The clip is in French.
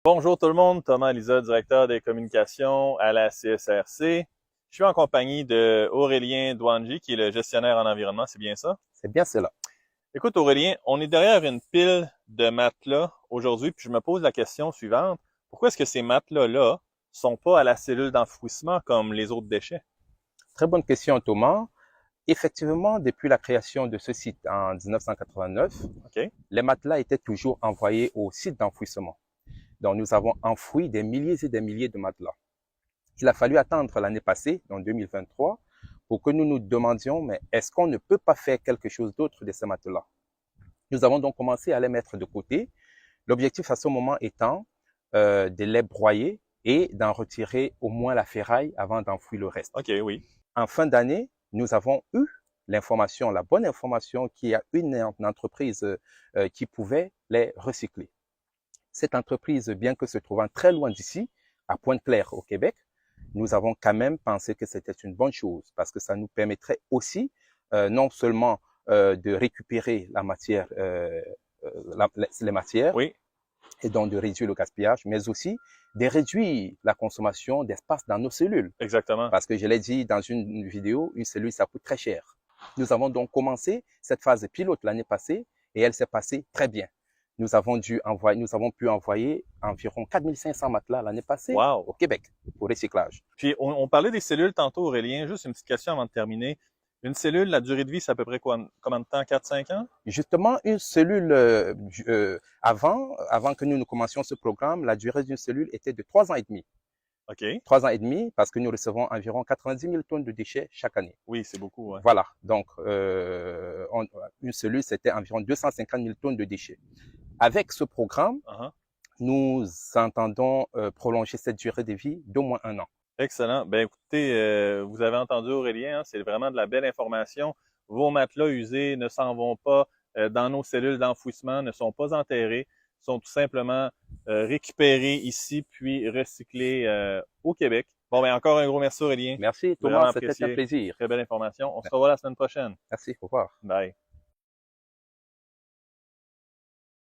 Bonjour tout le monde, Thomas Liza, directeur des communications à la CSRC. Je suis en compagnie de Aurélien Douanji, qui est le gestionnaire en environnement, c'est bien ça? C'est bien cela. Écoute Aurélien, on est derrière une pile de matelas aujourd'hui, puis je me pose la question suivante. Pourquoi est-ce que ces matelas-là sont pas à la cellule d'enfouissement comme les autres déchets? Très bonne question, Thomas. Effectivement, depuis la création de ce site en 1989, OK? les matelas étaient toujours envoyés au site d'enfouissement. Donc, nous avons enfoui des milliers et des milliers de matelas. Il a fallu attendre l'année passée, en 2023, pour que nous nous demandions, mais est-ce qu'on ne peut pas faire quelque chose d'autre de ces matelas? Nous avons donc commencé à les mettre de côté. L'objectif à ce moment étant de les broyer et d'en retirer au moins la ferraille avant d'enfouir le reste. OK, oui. En fin d'année, nous avons eu l'information, la bonne information qu'il y a une entreprise qui pouvait les recycler. Cette entreprise, bien que se trouvant très loin d'ici, à Pointe-Claire au Québec, nous avons quand même pensé que c'était une bonne chose parce que ça nous permettrait aussi non seulement de récupérer la matière, les matières, Oui, et donc de réduire le gaspillage, mais aussi de réduire la consommation d'espace dans nos cellules. exactement. Parce que je l'ai dit dans une vidéo, une cellule, ça coûte très cher. Nous avons donc commencé cette phase pilote l'année passée et elle s'est passée très bien. Nous avons pu envoyer environ 4500 matelas l'année passée Wow! au Québec pour recyclage. Puis on parlait des cellules tantôt, Aurélien. Juste une petite question avant de terminer. Une cellule, la durée de vie, c'est à peu près quoi, combien de temps? 4-5 ans? Justement, une cellule, avant que nous commencions ce programme, la durée d'une cellule était de 3 ans et demi. OK. 3 ans et demi parce que nous recevons environ 90 000 tonnes de déchets chaque année. Oui, c'est beaucoup, ouais. Voilà, donc une cellule, c'était environ 250 000 tonnes de déchets. Avec ce programme, Uh-huh. nous entendons prolonger cette durée de vie d'au moins 1 an. Excellent. Ben écoutez, vous avez entendu Aurélien, hein, c'est vraiment de la belle information. Vos matelas usés ne s'en vont pas dans nos cellules d'enfouissement, ne sont pas enterrés, sont tout simplement récupérés ici puis recyclés au Québec. Bon, ben encore un gros merci Aurélien. Merci Thomas, Vraiment c'était un apprécié. plaisir. Très belle information. On se revoit la semaine prochaine. Merci, au revoir. Bye.